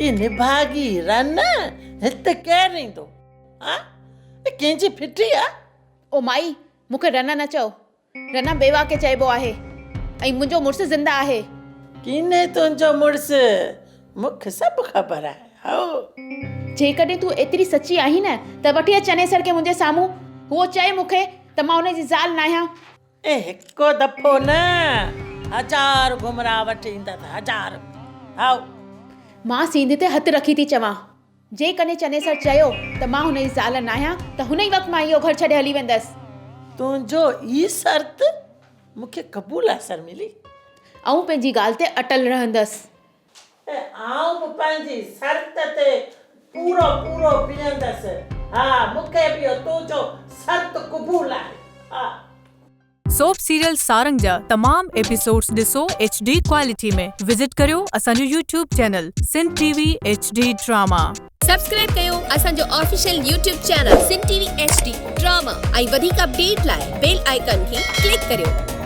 ये निभागी रन हिते केरु ईंदो? हा कंहिंजी फिटी आहे? ओ माई, मूंखे रना न चओ। रना बेवा खे चइबो आहे ऐं मुंहिंजो मुड़ुसु ज़िंदा आहे। किने तुंहिंजो मुड़ुसु? मूंखे सभु ख़बर आहे। हो जेकॾहिं तूं एतिरी सची आहीं न त वठी अच चनेसर खे मुंहिंजे साम्हूं। उहो चए मूंखे त मां हुनजी ज़ाल न आहियां। ए हिकु दफ़ो न 1000 घुमरा वठी ईंदसि 1000। हाओ मां सींधे ते हथु रखी थी चवां, जेकॾहिं चनेसर चयो त मां हुनजी ज़ाल न आहियां त हुन ई वक़्तु मां इहो घर छॾे हली वेंदसि। तुंहिंजो ई शर्त मूंखे क़बूल आहे शर्मिली। ऐं पंहिंजी ॻाल्हि ते अटल रहंदसि। आऊं बि पंहिंजी शर्त ते पूरो बीहंदसि। हा मूंखे बि तुंहिंजो शर्त क़बूल आहे। हा सोप सीरियल सारंग जा तमाम एपिसोड्स ॾिसो HD क्वालिटी में। विजिट करियो असांजो YouTube channel Sindh TV HD drama. Subscribe कयो असांजो official YouTube channel Sindh TV HD drama ऐं वधीक अपडेट लाइ बेल आइकन खे क्लिक करियो।